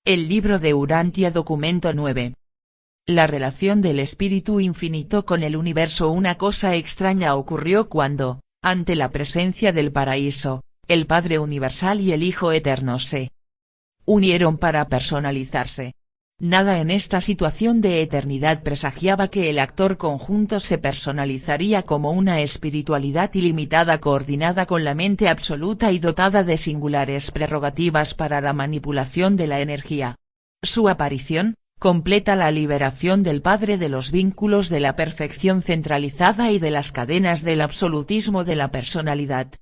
El libro de Urantia documento 9. La relación del espíritu infinito con el universo. Una cosa extraña ocurrió cuando, ante la presencia del paraíso, el Padre Universal y el Hijo Eterno se unieron para personalizarse. Nada en esta situación de eternidad presagiaba que el actor conjunto se personalizaría como una espiritualidad ilimitada coordinada con la mente absoluta y dotada de singulares prerrogativas para la manipulación de la energía. Su aparición completa la liberación del Padre de los vínculos de la perfección centralizada y de las cadenas del absolutismo de la personalidad.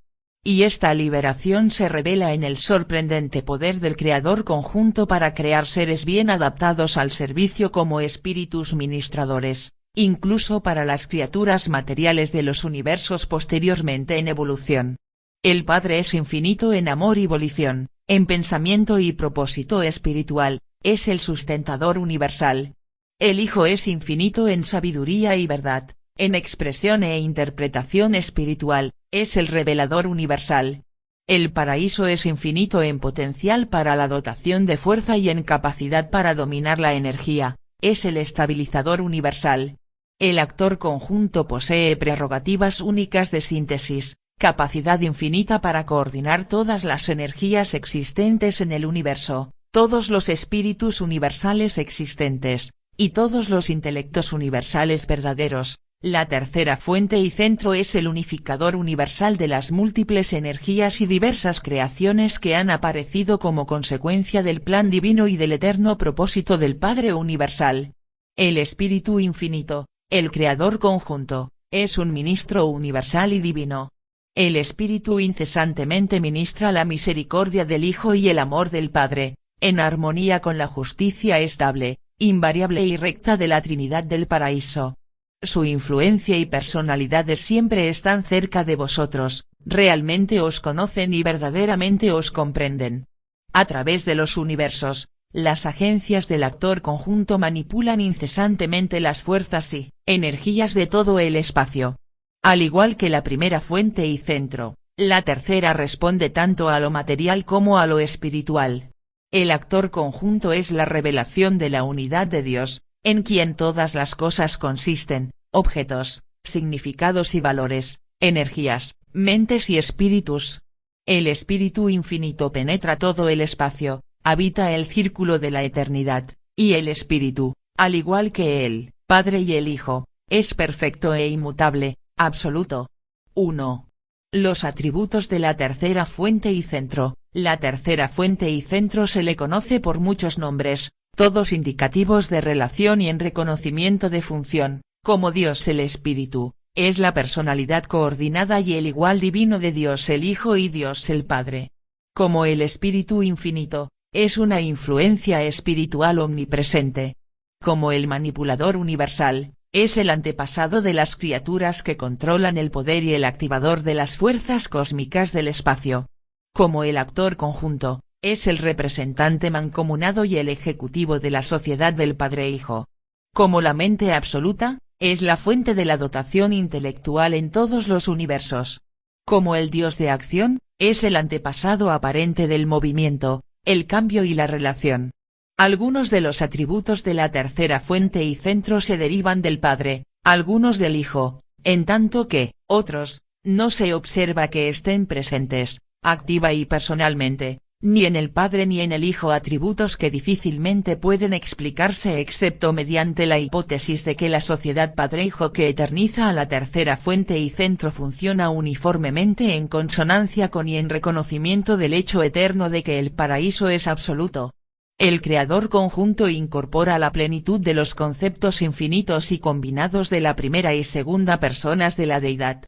Y esta liberación se revela en el sorprendente poder del Creador conjunto para crear seres bien adaptados al servicio como espíritus ministradores, incluso para las criaturas materiales de los universos posteriormente en evolución. El Padre es infinito en amor y volición, en pensamiento y propósito espiritual, es el sustentador universal. El Hijo es infinito en sabiduría y verdad, en expresión e interpretación espiritual, es el revelador universal. El paraíso es infinito en potencial para la dotación de fuerza y en capacidad para dominar la energía, es el estabilizador universal. El actor conjunto posee prerrogativas únicas de síntesis, capacidad infinita para coordinar todas las energías existentes en el universo, todos los espíritus universales existentes, y todos los intelectos universales verdaderos. La tercera fuente y centro es el unificador universal de las múltiples energías y diversas creaciones que han aparecido como consecuencia del plan divino y del eterno propósito del Padre Universal. El Espíritu Infinito, el Creador conjunto, es un ministro universal y divino. El Espíritu incesantemente ministra la misericordia del Hijo y el amor del Padre, en armonía con la justicia estable, invariable y recta de la Trinidad del Paraíso. Su influencia y personalidades siempre están cerca de vosotros, realmente os conocen y verdaderamente os comprenden. A través de los universos, las agencias del actor conjunto manipulan incesantemente las fuerzas y energías de todo el espacio. Al igual que la primera fuente y centro, la tercera responde tanto a lo material como a lo espiritual. El actor conjunto es la revelación de la unidad de Dios, en quien todas las cosas consisten, objetos, significados y valores, energías, mentes y espíritus. El Espíritu Infinito penetra todo el espacio, habita el círculo de la eternidad, y el Espíritu, al igual que el Padre y el Hijo, es perfecto e inmutable, absoluto. 1. Los atributos de la tercera fuente y centro. La tercera fuente y centro se le conoce por muchos nombres, todos indicativos de relación y en reconocimiento de función, como Dios el Espíritu, es la personalidad coordinada y el igual divino de Dios el Hijo y Dios el Padre. Como el Espíritu Infinito, es una influencia espiritual omnipresente. Como el manipulador universal, es el antepasado de las criaturas que controlan el poder y el activador de las fuerzas cósmicas del espacio. Como el actor conjunto, es el representante mancomunado y el ejecutivo de la sociedad del Padre-Hijo. Como la mente absoluta, es la fuente de la dotación intelectual en todos los universos. Como el Dios de acción, es el antepasado aparente del movimiento, el cambio y la relación. Algunos de los atributos de la tercera fuente y centro se derivan del Padre, algunos del Hijo, en tanto que, otros, no se observa que estén presentes, activa y personalmente, ni en el Padre ni en el Hijo, atributos que difícilmente pueden explicarse excepto mediante la hipótesis de que la sociedad Padre-Hijo que eterniza a la tercera fuente y centro funciona uniformemente en consonancia con y en reconocimiento del hecho eterno de que el paraíso es absoluto. El Creador conjunto incorpora la plenitud de los conceptos infinitos y combinados de la primera y segunda personas de la deidad.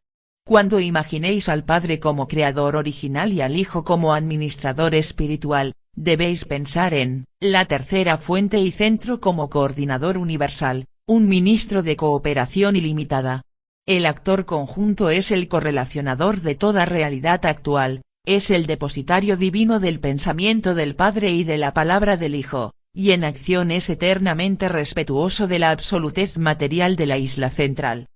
Cuando imaginéis al Padre como Creador original y al Hijo como administrador espiritual, debéis pensar en la tercera fuente y centro como coordinador universal, un ministro de cooperación ilimitada. El actor conjunto es el correlacionador de toda realidad actual, es el depositario divino del pensamiento del Padre y de la palabra del Hijo, y en acción es eternamente respetuoso de la absolutez material de la isla central.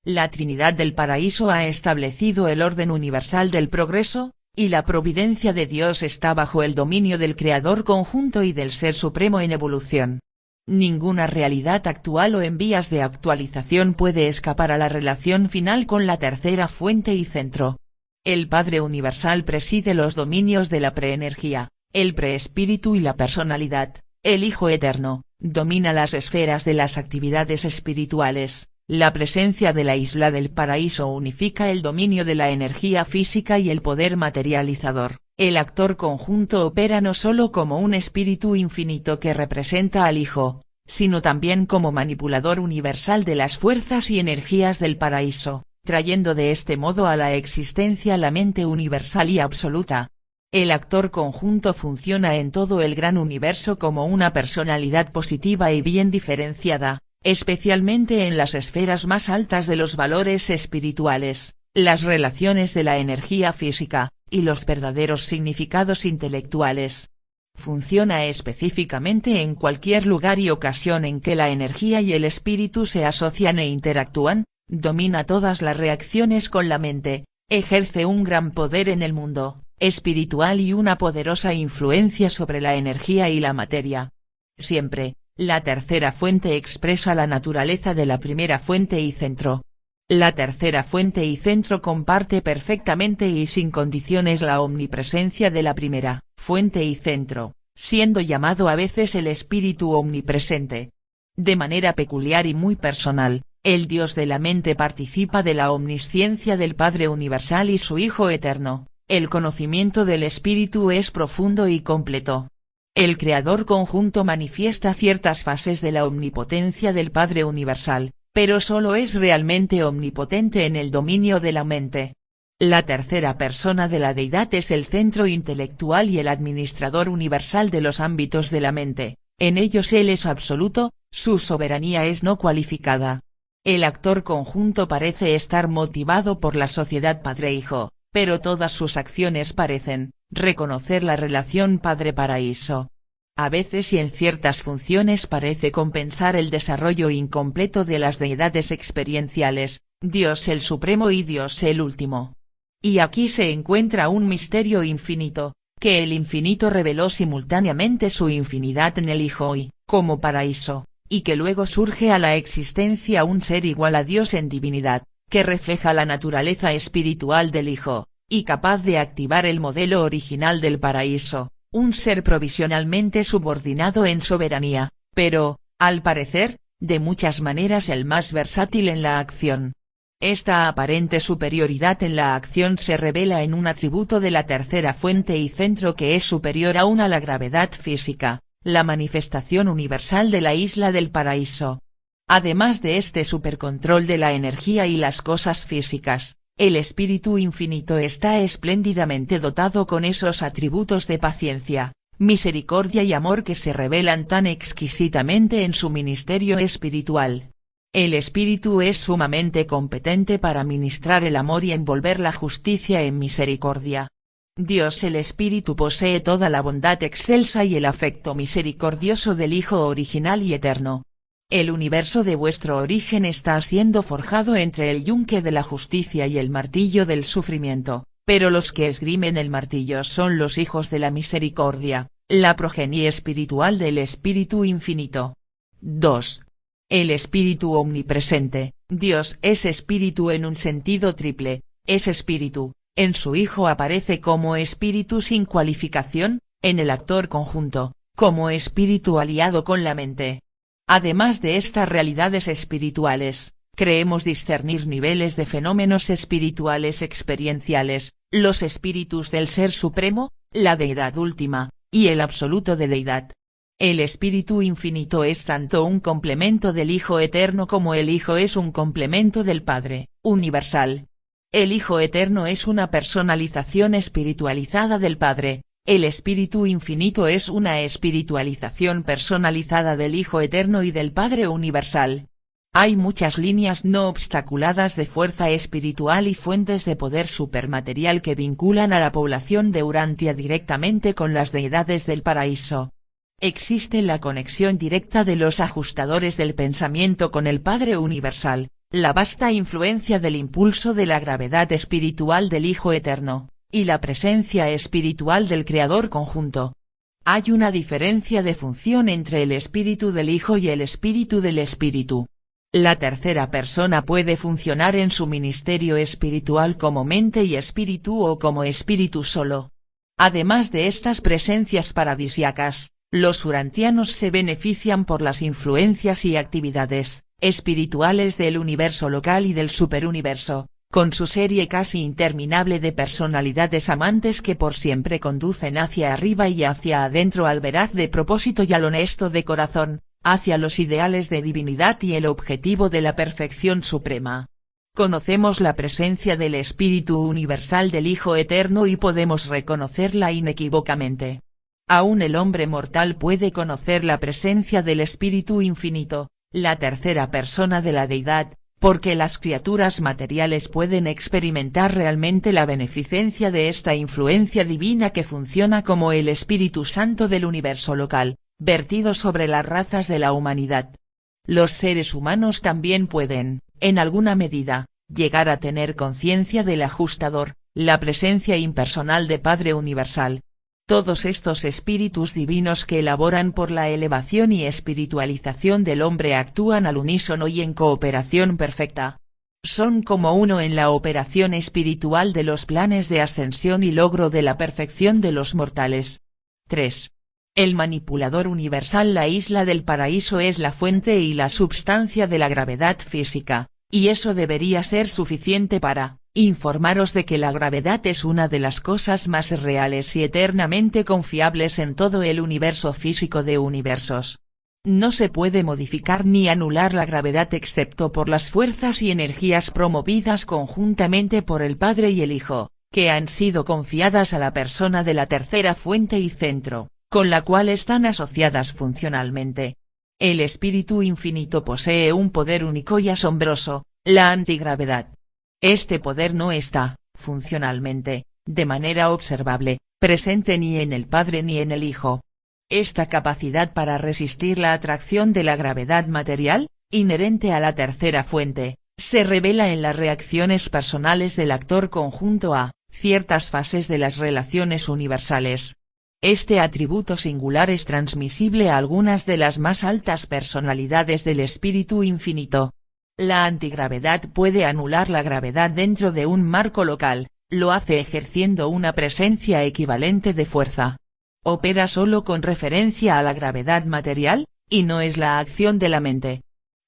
La Trinidad del Paraíso ha establecido el orden universal del progreso, y la providencia de Dios está bajo el dominio del Creador conjunto y del Ser Supremo en evolución. Ninguna realidad actual o en vías de actualización puede escapar a la relación final con la tercera fuente y centro. El Padre Universal preside los dominios de la preenergía, el preespíritu y la personalidad. El Hijo Eterno domina las esferas de las actividades espirituales. La presencia de la isla del paraíso unifica el dominio de la energía física y el poder materializador. El actor conjunto opera no solo como un espíritu infinito que representa al Hijo, sino también como manipulador universal de las fuerzas y energías del paraíso, trayendo de este modo a la existencia la mente universal y absoluta. El actor conjunto funciona en todo el gran universo como una personalidad positiva y bien diferenciada, especialmente en las esferas más altas de los valores espirituales, las relaciones de la energía física, y los verdaderos significados intelectuales. Funciona específicamente en cualquier lugar y ocasión en que la energía y el espíritu se asocian e interactúan, domina todas las reacciones con la mente, ejerce un gran poder en el mundo espiritual y una poderosa influencia sobre la energía y la materia. Siempre, la tercera fuente expresa la naturaleza de la primera fuente y centro. La tercera fuente y centro comparte perfectamente y sin condiciones la omnipresencia de la primera fuente y centro, siendo llamado a veces el espíritu omnipresente. De manera peculiar y muy personal, el Dios de la mente participa de la omnisciencia del Padre Universal y su Hijo Eterno. El conocimiento del espíritu es profundo y completo. El Creador conjunto manifiesta ciertas fases de la omnipotencia del Padre Universal, pero solo es realmente omnipotente en el dominio de la mente. La tercera persona de la deidad es el centro intelectual y el administrador universal de los ámbitos de la mente, en ellos él es absoluto, su soberanía es no cualificada. El actor conjunto parece estar motivado por la sociedad padre-hijo, pero todas sus acciones parecen reconocer la relación padre-paraíso. A veces y en ciertas funciones parece compensar el desarrollo incompleto de las deidades experienciales, Dios el Supremo y Dios el Último. Y aquí se encuentra un misterio infinito, que el infinito reveló simultáneamente su infinidad en el Hijo y, como paraíso, y que luego surge a la existencia un ser igual a Dios en divinidad, que refleja la naturaleza espiritual del Hijo, y capaz de activar el modelo original del paraíso, un ser provisionalmente subordinado en soberanía, pero, al parecer, de muchas maneras el más versátil en la acción. Esta aparente superioridad en la acción se revela en un atributo de la tercera fuente y centro que es superior aún a la gravedad física, la manifestación universal de la isla del paraíso. Además de este supercontrol de la energía y las cosas físicas, el espíritu infinito está espléndidamente dotado con esos atributos de paciencia, misericordia y amor que se revelan tan exquisitamente en su ministerio espiritual. El espíritu es sumamente competente para ministrar el amor y envolver la justicia en misericordia. Dios el Espíritu posee toda la bondad excelsa y el afecto misericordioso del Hijo original y eterno. El universo de vuestro origen está siendo forjado entre el yunque de la justicia y el martillo del sufrimiento, pero los que esgrimen el martillo son los hijos de la misericordia, la progenie espiritual del Espíritu Infinito. 2. El Espíritu Omnipresente, Dios es Espíritu en un sentido triple, es Espíritu, en su Hijo aparece como Espíritu sin cualificación, en el actor conjunto, como Espíritu aliado con la mente. Además de estas realidades espirituales, creemos discernir niveles de fenómenos espirituales experienciales, los espíritus del Ser Supremo, la Deidad Última, y el absoluto de Deidad. El Espíritu Infinito es tanto un complemento del Hijo Eterno como el Hijo es un complemento del Padre, universal. El Hijo Eterno es una personalización espiritualizada del Padre. El Espíritu Infinito es una espiritualización personalizada del Hijo Eterno y del Padre Universal. Hay muchas líneas no obstaculadas de fuerza espiritual y fuentes de poder supermaterial que vinculan a la población de Urantia directamente con las deidades del paraíso. Existe la conexión directa de los ajustadores del pensamiento con el Padre Universal, la vasta influencia del impulso de la gravedad espiritual del Hijo Eterno, y la presencia espiritual del Creador conjunto. Hay una diferencia de función entre el espíritu del Hijo y el espíritu del Espíritu. La tercera persona puede funcionar en su ministerio espiritual como mente y espíritu o como espíritu solo. Además de estas presencias paradisíacas, los urantianos se benefician por las influencias y actividades espirituales del universo local y del superuniverso, con su serie casi interminable de personalidades amantes que por siempre conducen hacia arriba y hacia adentro al veraz de propósito y al honesto de corazón, hacia los ideales de divinidad y el objetivo de la perfección suprema. Conocemos la presencia del Espíritu Universal del Hijo Eterno y podemos reconocerla inequívocamente. Aún el hombre mortal puede conocer la presencia del Espíritu Infinito, la tercera persona de la Deidad, porque las criaturas materiales pueden experimentar realmente la beneficencia de esta influencia divina que funciona como el Espíritu Santo del universo local, vertido sobre las razas de la humanidad. Los seres humanos también pueden, en alguna medida, llegar a tener conciencia del ajustador, la presencia impersonal de Padre Universal. Todos estos espíritus divinos que elaboran por la elevación y espiritualización del hombre actúan al unísono y en cooperación perfecta. Son como uno en la operación espiritual de los planes de ascensión y logro de la perfección de los mortales. 3. El manipulador universal. La isla del paraíso es la fuente y la substancia de la gravedad física, y eso debería ser suficiente para informaros de que la gravedad es una de las cosas más reales y eternamente confiables en todo el universo físico de universos. No se puede modificar ni anular la gravedad excepto por las fuerzas y energías promovidas conjuntamente por el Padre y el Hijo, que han sido confiadas a la persona de la tercera fuente y centro, con la cual están asociadas funcionalmente. El Espíritu Infinito posee un poder único y asombroso, la antigravedad. Este poder no está, funcionalmente, de manera observable, presente ni en el Padre ni en el Hijo. Esta capacidad para resistir la atracción de la gravedad material, inherente a la tercera fuente, se revela en las reacciones personales del actor conjunto a ciertas fases de las relaciones universales. Este atributo singular es transmisible a algunas de las más altas personalidades del Espíritu Infinito. La antigravedad puede anular la gravedad dentro de un marco local, lo hace ejerciendo una presencia equivalente de fuerza. Opera solo con referencia a la gravedad material, y no es la acción de la mente.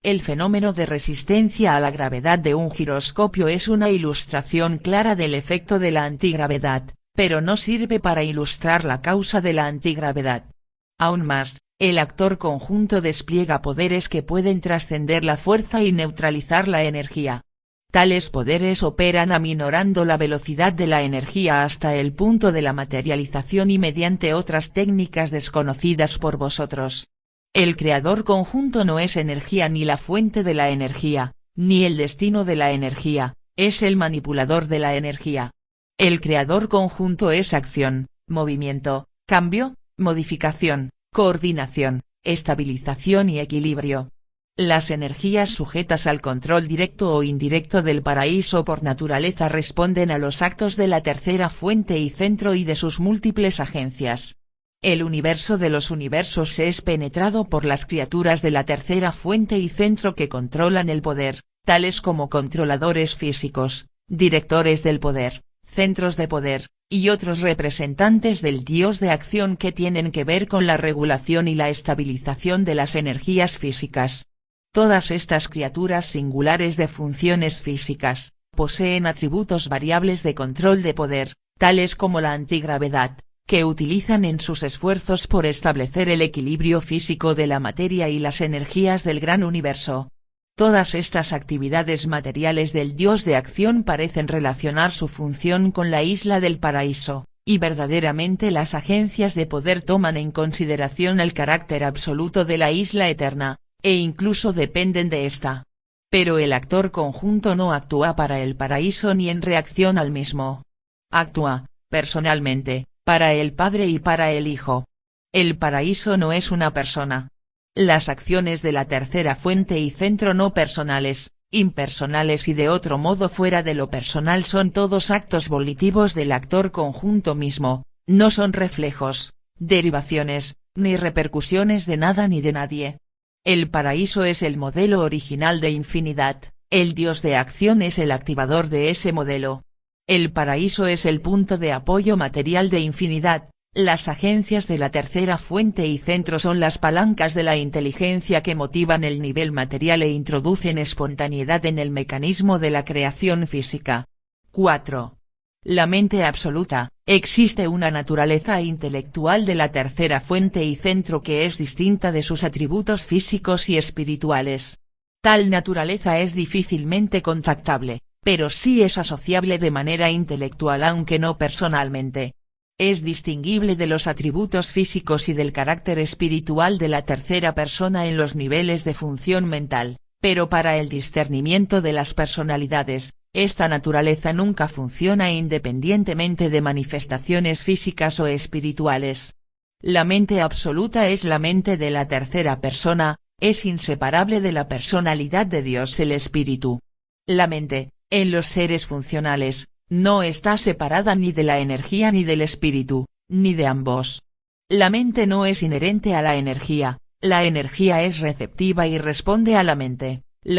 El fenómeno de resistencia a la gravedad de un giroscopio es una ilustración clara del efecto de la antigravedad, pero no sirve para ilustrar la causa de la antigravedad. Aún más, el actor conjunto despliega poderes que pueden trascender la fuerza y neutralizar la energía. Tales poderes operan aminorando la velocidad de la energía hasta el punto de la materialización y mediante otras técnicas desconocidas por vosotros. El creador conjunto no es energía ni la fuente de la energía, ni el destino de la energía, es el manipulador de la energía. El creador conjunto es acción, movimiento, cambio, modificación, coordinación, estabilización y equilibrio. Las energías sujetas al control directo o indirecto del paraíso por naturaleza responden a los actos de la tercera fuente y centro y de sus múltiples agencias. El universo de los universos es penetrado por las criaturas de la tercera fuente y centro que controlan el poder, tales como controladores físicos, directores del poder, centros de poder, y otros representantes del Dios de acción que tienen que ver con la regulación y la estabilización de las energías físicas. Todas estas criaturas singulares de funciones físicas, poseen atributos variables de control de poder, tales como la antigravedad, que utilizan en sus esfuerzos por establecer el equilibrio físico de la materia y las energías del gran universo. Todas estas actividades materiales del Dios de acción parecen relacionar su función con la isla del paraíso, y verdaderamente las agencias de poder toman en consideración el carácter absoluto de la isla eterna, e incluso dependen de esta. Pero el actor conjunto no actúa para el paraíso ni en reacción al mismo. Actúa, personalmente, para el Padre y para el Hijo. El paraíso no es una persona. Las acciones de la tercera fuente y centro no personales, impersonales y de otro modo fuera de lo personal son todos actos volitivos del actor conjunto mismo, no son reflejos, derivaciones, ni repercusiones de nada ni de nadie. El paraíso es el modelo original de infinidad, el Dios de acción es el activador de ese modelo. El paraíso es el punto de apoyo material de infinidad, las agencias de la tercera fuente y centro son las palancas de la inteligencia que motivan el nivel material e introducen espontaneidad en el mecanismo de la creación física. 4. La mente absoluta, existe una naturaleza intelectual de la tercera fuente y centro que es distinta de sus atributos físicos y espirituales. Tal naturaleza es difícilmente contactable, pero sí es asociable de manera intelectual aunque no personalmente. Es distinguible de los atributos físicos y del carácter espiritual de la tercera persona en los niveles de función mental, pero para el discernimiento de las personalidades, esta naturaleza nunca funciona independientemente de manifestaciones físicas o espirituales. La mente absoluta es la mente de la tercera persona, es inseparable de la personalidad de Dios el espíritu. La mente, en los seres funcionales, no está separada ni de la energía ni del espíritu, ni de ambos. La mente no es inherente a la energía es receptiva y responde a la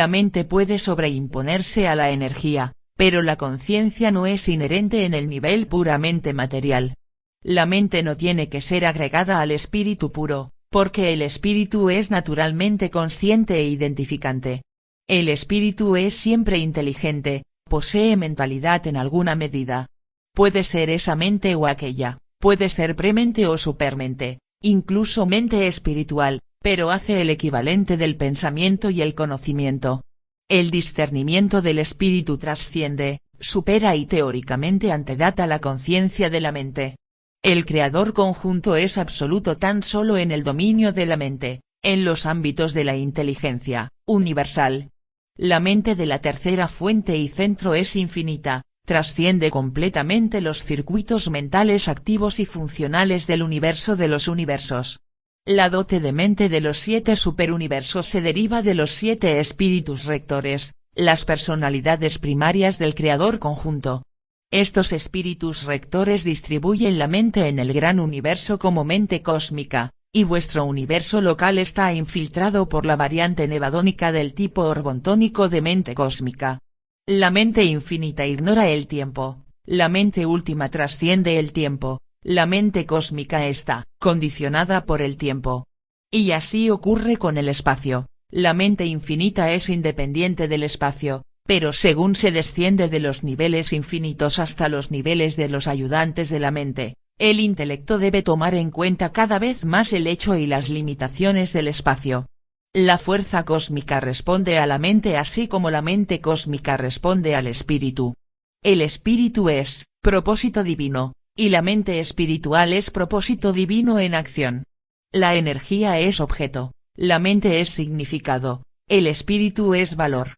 mente puede sobreimponerse a la energía, pero la conciencia no es inherente en el nivel puramente material. La mente no tiene que ser agregada al espíritu puro, porque el espíritu es naturalmente consciente e identificante. El espíritu es siempre inteligente, posee mentalidad en alguna medida. Puede ser esa mente o aquella, puede ser premente o supermente, incluso mente espiritual, pero hace el equivalente del pensamiento y el conocimiento. El discernimiento del espíritu trasciende, supera y teóricamente antedata la conciencia de la mente. El creador conjunto es absoluto tan solo en el dominio de la mente, en los ámbitos de la inteligencia, universal. La mente de la tercera fuente y centro es infinita, trasciende completamente los circuitos mentales activos y funcionales del universo de los universos. La dote de mente de los 7 superuniversos se deriva de los 7 espíritus rectores, las personalidades primarias del creador conjunto. Estos espíritus rectores distribuyen la mente en el gran universo como mente cósmica, y vuestro universo local está infiltrado por la variante nevadónica del tipo orbontónico de mente cósmica. La mente infinita ignora el tiempo, la mente última trasciende el tiempo, la mente cósmica está condicionada por el tiempo. Y así ocurre con el espacio, la mente infinita es independiente del espacio, pero según se desciende de los niveles infinitos hasta los niveles de los ayudantes de la mente, el intelecto debe tomar en cuenta cada vez más el hecho y las limitaciones del espacio. La fuerza cósmica responde a la mente así como la mente cósmica responde al espíritu. El espíritu es propósito divino, y la mente espiritual es propósito divino en acción. La energía es objeto, la mente es significado, el espíritu es valor.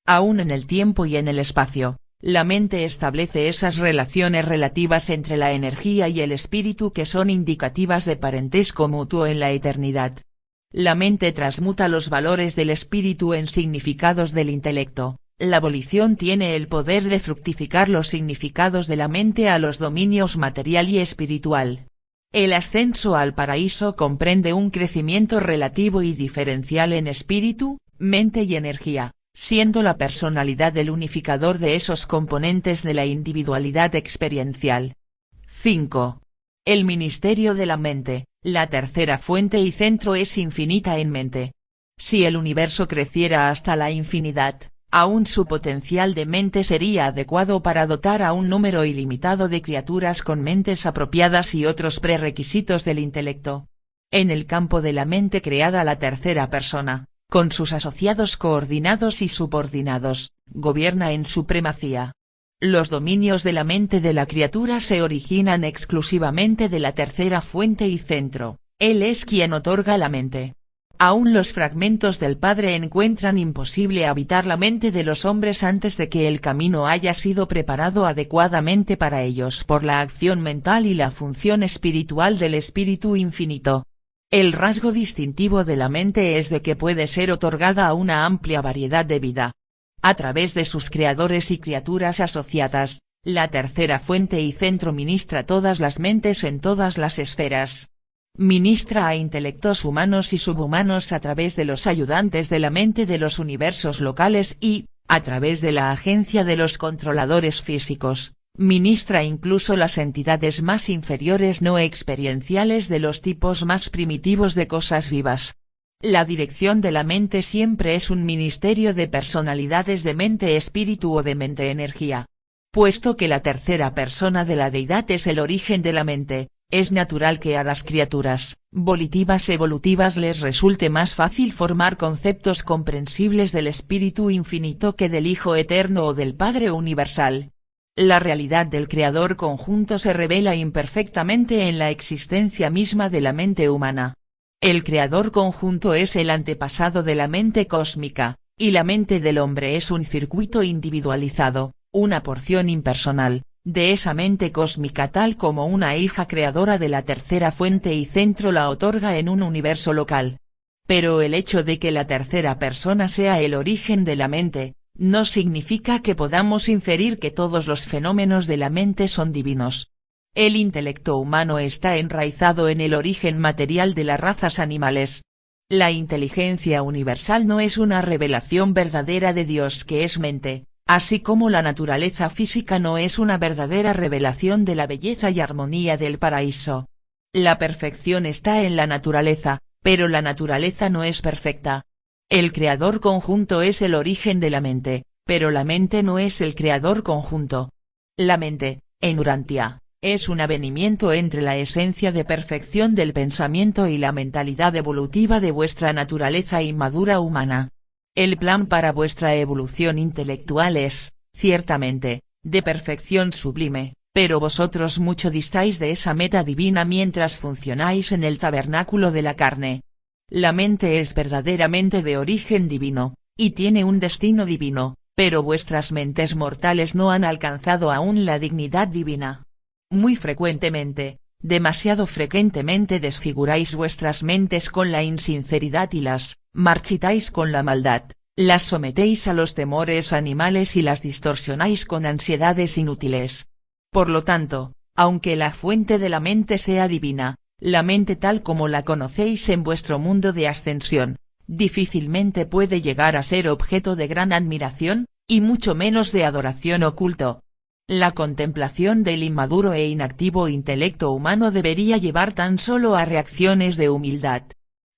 Aún en el tiempo y en el espacio, la mente establece esas relaciones relativas entre la energía y el espíritu que son indicativas de parentesco mutuo en la eternidad. La mente transmuta los valores del espíritu en significados del intelecto, la volición tiene el poder de fructificar los significados de la mente a los dominios material y espiritual. El ascenso al paraíso comprende un crecimiento relativo y diferencial en espíritu, mente y energía, siendo la personalidad el unificador de esos componentes de la individualidad experiencial. 5. El ministerio de la mente, la tercera fuente y centro es infinita en mente. Si el universo creciera hasta la infinidad, aún su potencial de mente sería adecuado para dotar a un número ilimitado de criaturas con mentes apropiadas y otros prerequisitos del intelecto. En el campo de la mente creada la tercera persona, con sus asociados coordinados y subordinados, gobierna en supremacía. Los dominios de la mente de la criatura se originan exclusivamente de la tercera fuente y centro, él es quien otorga la mente. Aún los fragmentos del Padre encuentran imposible habitar la mente de los hombres antes de que el camino haya sido preparado adecuadamente para ellos por la acción mental y la función espiritual del Espíritu Infinito. El rasgo distintivo de la mente es de que puede ser otorgada a una amplia variedad de vida. a través de sus creadores y criaturas asociadas, la tercera fuente y centro ministra todas las mentes en todas las esferas. Ministra a intelectos humanos y subhumanos a través de los ayudantes de la mente de los universos locales y, a través de la agencia de los controladores físicos, ministra incluso las entidades más inferiores no experienciales de los tipos más primitivos de cosas vivas. La dirección de la mente siempre es un ministerio de personalidades de mente-espíritu o de mente-energía. Puesto que la tercera persona de la deidad es el origen de la mente, es natural que a las criaturas volitivas evolutivas les resulte más fácil formar conceptos comprensibles del Espíritu Infinito que del Hijo Eterno o del Padre Universal. La realidad del Creador conjunto se revela imperfectamente en la existencia misma de la mente humana. El Creador conjunto es el antepasado de la mente cósmica, y la mente del hombre es un circuito individualizado, una porción impersonal, de esa mente cósmica tal como una hija creadora de la tercera fuente y centro la otorga en un universo local. Pero el hecho de que la tercera persona sea el origen de la mente, no significa que podamos inferir que todos los fenómenos de la mente son divinos. El intelecto humano está enraizado en el origen material de las razas animales. La inteligencia universal no es una revelación verdadera de Dios que es mente, así como la naturaleza física no es una verdadera revelación de la belleza y armonía del paraíso. La perfección está en la naturaleza, pero la naturaleza no es perfecta. El creador conjunto es el origen de la mente, pero la mente no es el creador conjunto. La mente, en Urantia, es un avenimiento entre la esencia de perfección del pensamiento y la mentalidad evolutiva de vuestra naturaleza inmadura humana. El plan para vuestra evolución intelectual es, ciertamente, de perfección sublime, pero vosotros mucho distáis de esa meta divina mientras funcionáis en el tabernáculo de la carne. La mente es verdaderamente de origen divino, y tiene un destino divino, pero vuestras mentes mortales no han alcanzado aún la dignidad divina. Muy frecuentemente, demasiado frecuentemente desfiguráis vuestras mentes con la insinceridad y las marchitáis con la maldad, las sometéis a los temores animales y las distorsionáis con ansiedades inútiles. Por lo tanto, aunque la fuente de la mente sea divina, la mente tal como la conocéis en vuestro mundo de ascensión, difícilmente puede llegar a ser objeto de gran admiración, y mucho menos de adoración o culto. La contemplación del inmaduro e inactivo intelecto humano debería llevar tan solo a reacciones de humildad.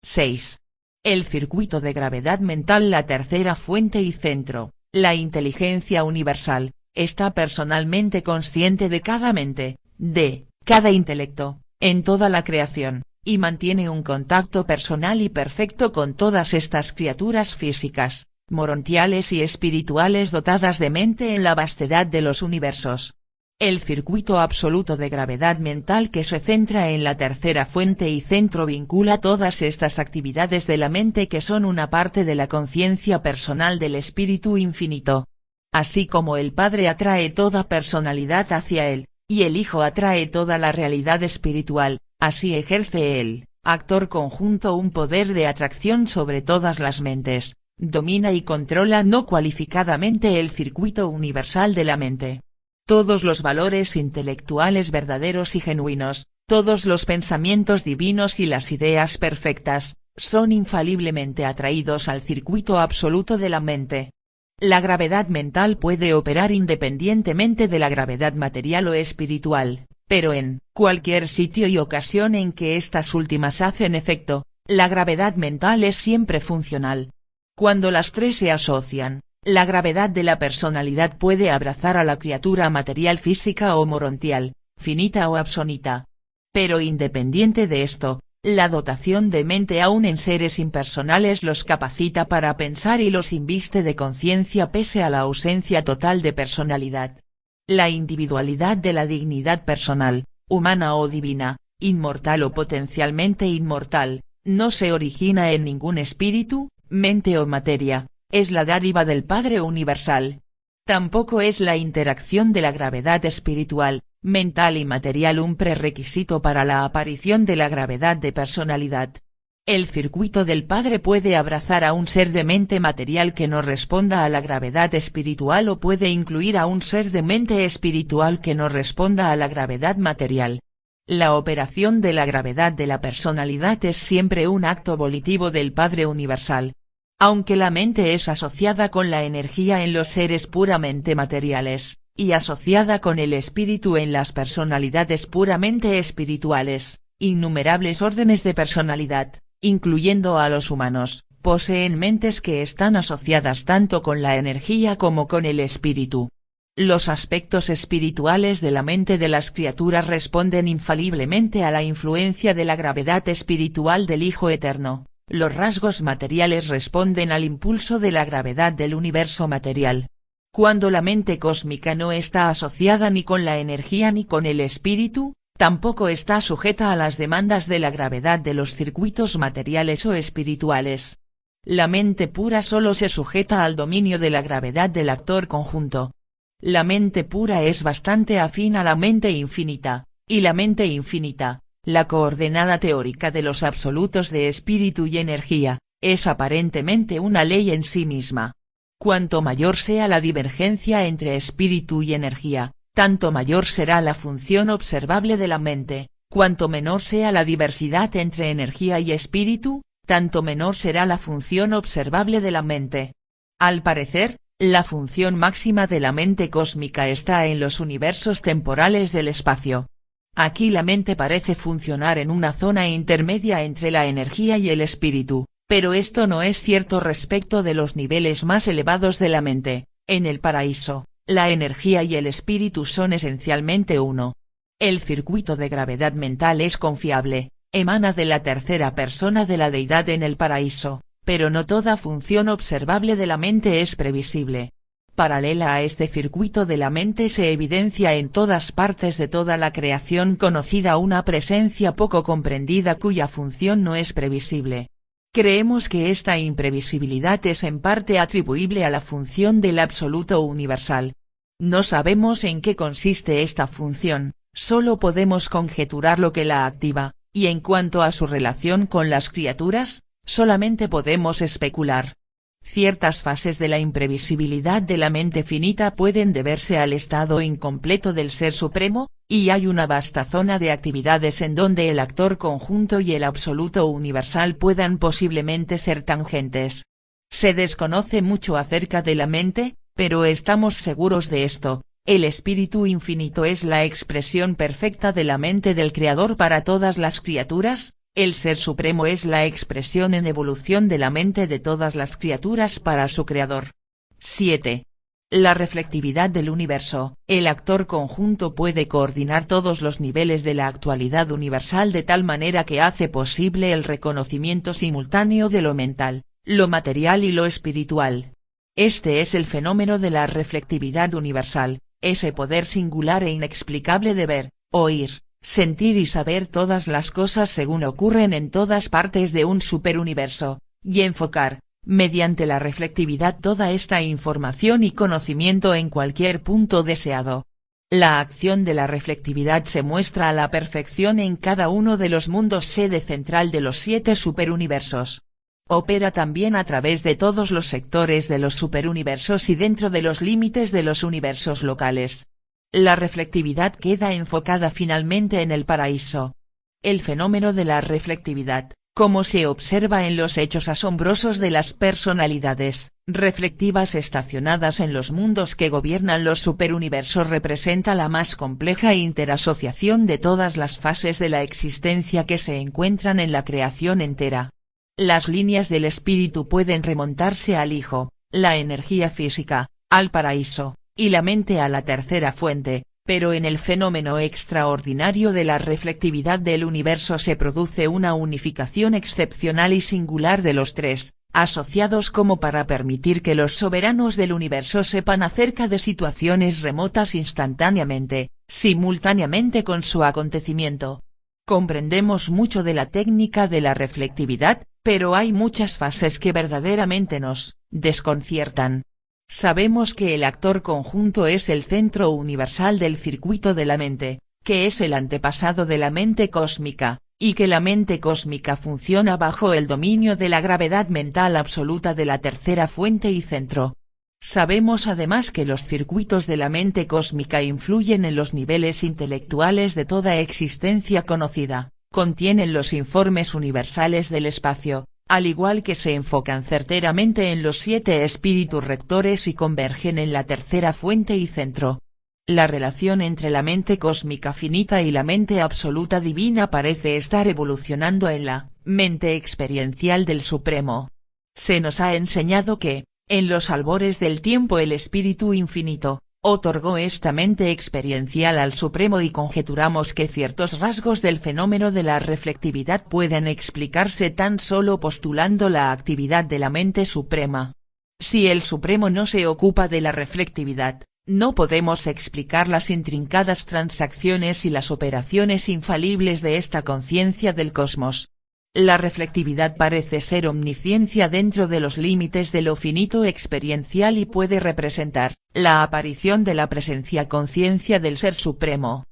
6. El circuito de gravedad mental. La tercera fuente y centro, la inteligencia universal, está personalmente consciente de cada mente, de cada intelecto, en toda la creación, y mantiene un contacto personal y perfecto con todas estas criaturas físicas, morontiales y espirituales dotadas de mente en la vastedad de los universos. El circuito absoluto de gravedad mental que se centra en la tercera fuente y centro vincula todas estas actividades de la mente que son una parte de la conciencia personal del Espíritu Infinito. Así como el Padre atrae toda personalidad hacia él, y el Hijo atrae toda la realidad espiritual, así ejerce el actor conjunto un poder de atracción sobre todas las mentes, domina y controla no cualificadamente el circuito universal de la mente. Todos los valores intelectuales verdaderos y genuinos, todos los pensamientos divinos y las ideas perfectas, son infaliblemente atraídos al circuito absoluto de la mente. La gravedad mental puede operar independientemente de la gravedad material o espiritual, pero en cualquier sitio y ocasión en que estas últimas hacen efecto, la gravedad mental es siempre funcional. Cuando las tres se asocian, la gravedad de la personalidad puede abrazar a la criatura material física o morontial, finita o absonita. Pero independiente de esto, la dotación de mente aún en seres impersonales los capacita para pensar y los inviste de conciencia pese a la ausencia total de personalidad. La individualidad de la dignidad personal, humana o divina, inmortal o potencialmente inmortal, no se origina en ningún espíritu, mente o materia, es la dádiva del Padre Universal. Tampoco es la interacción de la gravedad espiritual, mental y material un prerequisito para la aparición de la gravedad de personalidad. El circuito del Padre puede abrazar a un ser de mente material que no responda a la gravedad espiritual o puede incluir a un ser de mente espiritual que no responda a la gravedad material. La operación de la gravedad de la personalidad es siempre un acto volitivo del Padre Universal. Aunque la mente es asociada con la energía en los seres puramente materiales, y asociada con el espíritu en las personalidades puramente espirituales, innumerables órdenes de personalidad, incluyendo a los humanos, poseen mentes que están asociadas tanto con la energía como con el espíritu. Los aspectos espirituales de la mente de las criaturas responden infaliblemente a la influencia de la gravedad espiritual del Hijo Eterno. Los rasgos materiales responden al impulso de la gravedad del universo material. Cuando la mente cósmica no está asociada ni con la energía ni con el espíritu, tampoco está sujeta a las demandas de la gravedad de los circuitos materiales o espirituales. La mente pura solo se sujeta al dominio de la gravedad del actor conjunto. La mente pura es bastante afín a la mente infinita, y la mente infinita, la coordenada teórica de los absolutos de espíritu y energía, es aparentemente una ley en sí misma. Cuanto mayor sea la divergencia entre espíritu y energía, tanto mayor será la función observable de la mente, cuanto menor sea la diversidad entre energía y espíritu, tanto menor será la función observable de la mente. Al parecer, la función máxima de la mente cósmica está en los universos temporales del espacio. Aquí la mente parece funcionar en una zona intermedia entre la energía y el espíritu, pero esto no es cierto respecto de los niveles más elevados de la mente. En el paraíso, la energía y el espíritu son esencialmente uno. El circuito de gravedad mental es confiable, emana de la tercera persona de la deidad en el paraíso, pero no toda función observable de la mente es previsible. Paralela a este circuito de la mente se evidencia en todas partes de toda la creación conocida una presencia poco comprendida cuya función no es previsible. Creemos que esta imprevisibilidad es en parte atribuible a la función del absoluto universal. No sabemos en qué consiste esta función, solo podemos conjeturar lo que la activa, y en cuanto a su relación con las criaturas, solamente podemos especular. Ciertas fases de la imprevisibilidad de la mente finita pueden deberse al estado incompleto del Ser Supremo, y hay una vasta zona de actividades en donde el actor conjunto y el absoluto universal puedan posiblemente ser tangentes. Se desconoce mucho acerca de la mente, pero estamos seguros de esto: el espíritu infinito es la expresión perfecta de la mente del Creador para todas las criaturas. El Ser Supremo es la expresión en evolución de la mente de todas las criaturas para su Creador. 7. La reflectividad del universo. El actor conjunto puede coordinar todos los niveles de la actualidad universal de tal manera que hace posible el reconocimiento simultáneo de lo mental, lo material y lo espiritual. Este es el fenómeno de la reflectividad universal, ese poder singular e inexplicable de ver, oír, sentir y saber todas las cosas según ocurren en todas partes de un superuniverso, y enfocar, mediante la reflectividad toda esta información y conocimiento en cualquier punto deseado. La acción de la reflectividad se muestra a la perfección en cada uno de los mundos sede central de los 7 superuniversos. Opera también a través de todos los sectores de los superuniversos y dentro de los límites de los universos locales. La reflectividad queda enfocada finalmente en el paraíso. El fenómeno de la reflectividad, como se observa en los hechos asombrosos de las personalidades reflectivas estacionadas en los mundos que gobiernan los superuniversos, representa la más compleja interasociación de todas las fases de la existencia que se encuentran en la creación entera. Las líneas del espíritu pueden remontarse al Hijo, la energía física, al paraíso, y la mente a la tercera fuente, pero en el fenómeno extraordinario de la reflectividad del universo se produce una unificación excepcional y singular de los tres, asociados como para permitir que los soberanos del universo sepan acerca de situaciones remotas instantáneamente, simultáneamente con su acontecimiento. Comprendemos mucho de la técnica de la reflectividad, pero hay muchas fases que verdaderamente nos desconciertan. Sabemos que el actor conjunto es el centro universal del circuito de la mente, que es el antepasado de la mente cósmica, y que la mente cósmica funciona bajo el dominio de la gravedad mental absoluta de la tercera fuente y centro. Sabemos además que los circuitos de la mente cósmica influyen en los niveles intelectuales de toda existencia conocida, contienen los informes universales del espacio, al igual que se enfocan certeramente en los 7 espíritus rectores y convergen en la tercera fuente y centro. La relación entre la mente cósmica finita y la mente absoluta divina parece estar evolucionando en la mente experiencial del Supremo. Se nos ha enseñado que, en los albores del tiempo el Espíritu Infinito, otorgó esta mente experiencial al Supremo y conjeturamos que ciertos rasgos del fenómeno de la reflectividad pueden explicarse tan solo postulando la actividad de la mente suprema. Si el Supremo no se ocupa de la reflectividad, no podemos explicar las intrincadas transacciones y las operaciones infalibles de esta conciencia del cosmos. La reflectividad parece ser omnisciencia dentro de los límites de lo finito experiencial y puede representar la aparición de la presencia conciencia del Ser Supremo.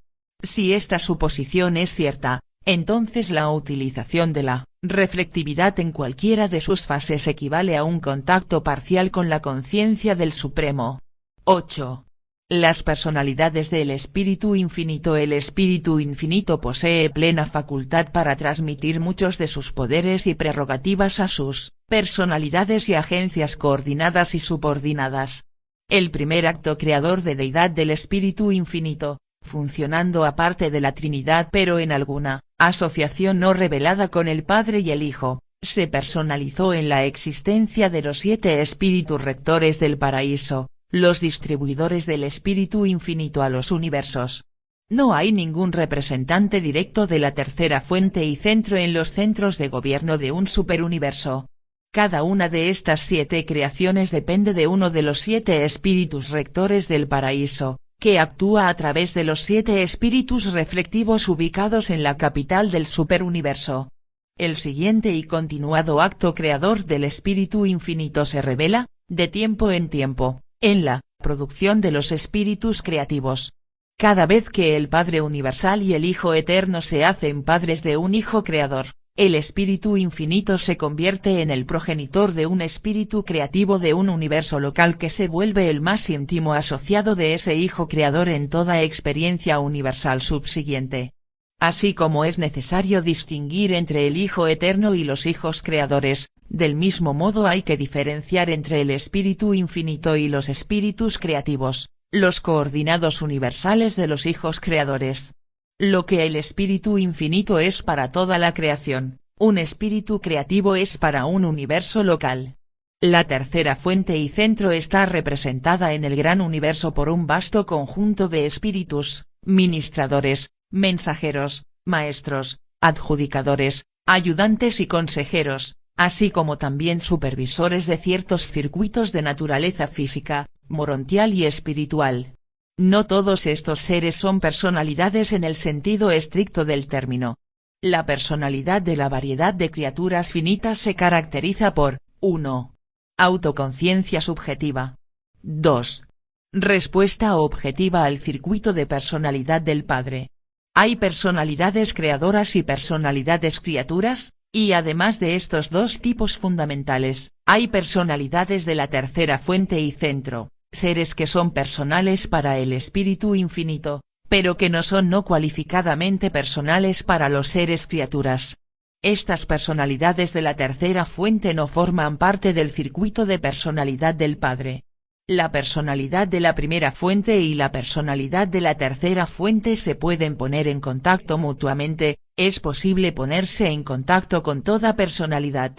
Si esta suposición es cierta, entonces la utilización de la reflectividad en cualquiera de sus fases equivale a un contacto parcial con la conciencia del Supremo. 8. Las personalidades del Espíritu Infinito. El Espíritu Infinito posee plena facultad para transmitir muchos de sus poderes y prerrogativas a sus personalidades y agencias coordinadas y subordinadas. El primer acto creador de deidad del Espíritu Infinito, funcionando aparte de la Trinidad pero en alguna asociación no revelada con el Padre y el Hijo, se personalizó en la existencia de los 7 espíritus rectores del paraíso, los distribuidores del Espíritu Infinito a los universos. No hay ningún representante directo de la tercera fuente y centro en los centros de gobierno de un superuniverso. Cada una de estas 7 creaciones depende de uno de los 7 espíritus rectores del paraíso, que actúa a través de los 7 espíritus reflectivos ubicados en la capital del superuniverso. El siguiente y continuado acto creador del Espíritu Infinito se revela, de tiempo en tiempo, en la producción de los espíritus creativos. Cada vez que el Padre Universal y el Hijo Eterno se hacen padres de un Hijo Creador, el Espíritu Infinito se convierte en el progenitor de un espíritu creativo de un universo local que se vuelve el más íntimo asociado de ese Hijo Creador en toda experiencia universal subsiguiente. Así como es necesario distinguir entre el Hijo Eterno y los hijos creadores, del mismo modo hay que diferenciar entre el Espíritu Infinito y los espíritus creativos, los coordinados universales de los hijos creadores. Lo que el Espíritu Infinito es para toda la creación, un espíritu creativo es para un universo local. La tercera fuente y centro está representada en el gran universo por un vasto conjunto de espíritus, ministradores, mensajeros, maestros, adjudicadores, ayudantes y consejeros, así como también supervisores de ciertos circuitos de naturaleza física, morontial y espiritual. No todos estos seres son personalidades en el sentido estricto del término. La personalidad de la variedad de criaturas finitas se caracteriza por, 1. Autoconciencia subjetiva. 2. Respuesta objetiva al circuito de personalidad del Padre. Hay personalidades creadoras y personalidades criaturas, y además de estos dos tipos fundamentales, hay personalidades de la tercera fuente y centro, seres que son personales para el Espíritu Infinito, pero que no son no cualificadamente personales para los seres criaturas. Estas personalidades de la tercera fuente no forman parte del circuito de personalidad del Padre. La personalidad de la primera fuente y la personalidad de la tercera fuente se pueden poner en contacto mutuamente, es posible ponerse en contacto con toda personalidad.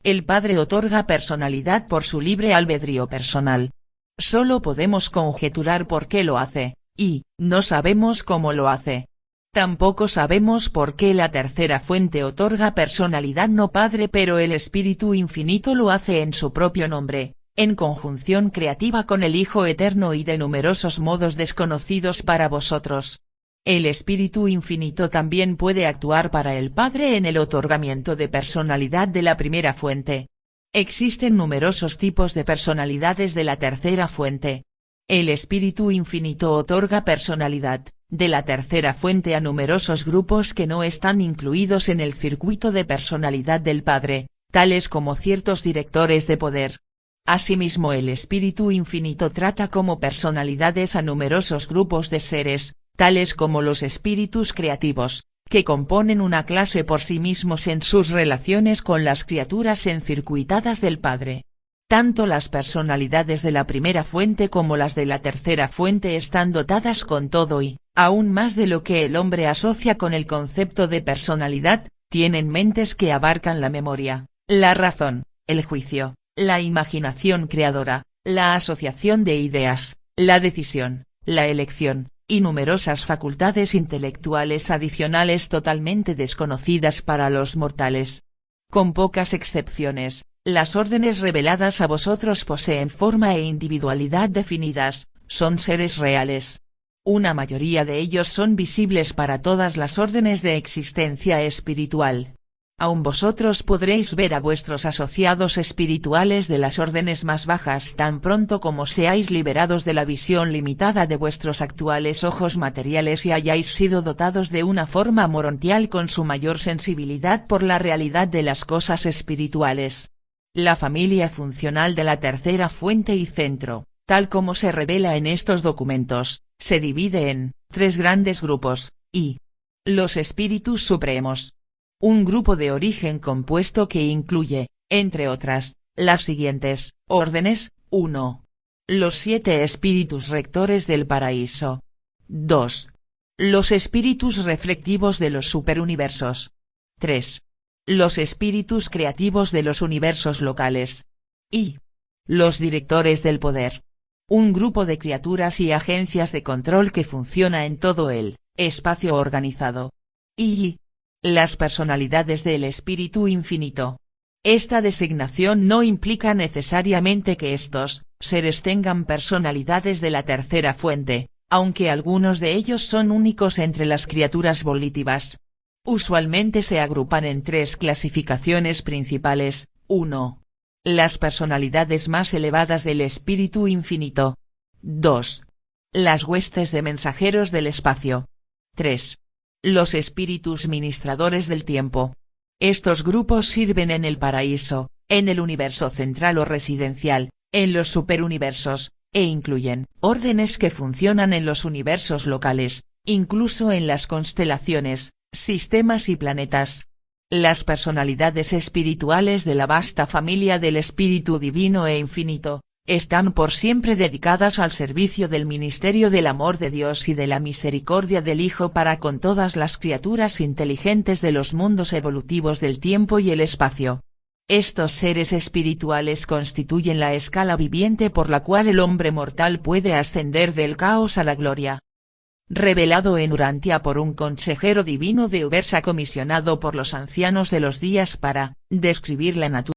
El Padre otorga personalidad por su libre albedrío personal. Solo podemos conjeturar por qué lo hace, y no sabemos cómo lo hace. Tampoco sabemos por qué la tercera fuente otorga personalidad no Padre, pero el Espíritu Infinito lo hace en su propio nombre, en conjunción creativa con el Hijo Eterno y de numerosos modos desconocidos para vosotros. El Espíritu Infinito también puede actuar para el Padre en el otorgamiento de personalidad de la primera fuente. Existen numerosos tipos de personalidades de la tercera fuente. El Espíritu Infinito otorga personalidad, de la tercera fuente a numerosos grupos que no están incluidos en el circuito de personalidad del Padre, tales como ciertos directores de poder. Asimismo, el Espíritu Infinito trata como personalidades a numerosos grupos de seres, tales como los espíritus creativos, que componen una clase por sí mismos en sus relaciones con las criaturas encircuitadas del Padre. Tanto las personalidades de la primera fuente como las de la tercera fuente están dotadas con todo y, aún más de lo que el hombre asocia con el concepto de personalidad, tienen mentes que abarcan la memoria, la razón, el juicio, la imaginación creadora, la asociación de ideas, la decisión, la elección, y numerosas facultades intelectuales adicionales totalmente desconocidas para los mortales. Con pocas excepciones, las órdenes reveladas a vosotros poseen forma e individualidad definidas, son seres reales. Una mayoría de ellos son visibles para todas las órdenes de existencia espiritual. Aun vosotros podréis ver a vuestros asociados espirituales de las órdenes más bajas tan pronto como seáis liberados de la visión limitada de vuestros actuales ojos materiales y hayáis sido dotados de una forma morontial con su mayor sensibilidad por la realidad de las cosas espirituales. La familia funcional de la tercera fuente y centro, tal como se revela en estos documentos, se divide en 3 grandes grupos, y los espíritus supremos. Un grupo de origen compuesto que incluye, entre otras, las siguientes órdenes: 1. Los 7 espíritus rectores del paraíso. 2. Los espíritus reflectivos de los superuniversos. 3. Los espíritus creativos de los universos locales. Y los directores del poder. Un grupo de criaturas y agencias de control que funciona en todo el espacio organizado. Y las personalidades del Espíritu Infinito. Esta designación no implica necesariamente que estos seres tengan personalidades de la tercera fuente, aunque algunos de ellos son únicos entre las criaturas volitivas. Usualmente se agrupan en 3 clasificaciones principales: 1. Las personalidades más elevadas del Espíritu Infinito. 2. Las huestes de mensajeros del espacio. 3. Los espíritus ministradores del tiempo. Estos grupos sirven en el paraíso, en el universo central o residencial, en los superuniversos, e incluyen órdenes que funcionan en los universos locales, incluso en las constelaciones, sistemas y planetas. Las personalidades espirituales de la vasta familia del Espíritu Divino e Infinito, están por siempre dedicadas al servicio del ministerio del amor de Dios y de la misericordia del Hijo para con todas las criaturas inteligentes de los mundos evolutivos del tiempo y el espacio. Estos seres espirituales constituyen la escala viviente por la cual el hombre mortal puede ascender del caos a la gloria. Revelado en Urantia por un consejero divino de Ubersa comisionado por los ancianos de los días para describir la naturaleza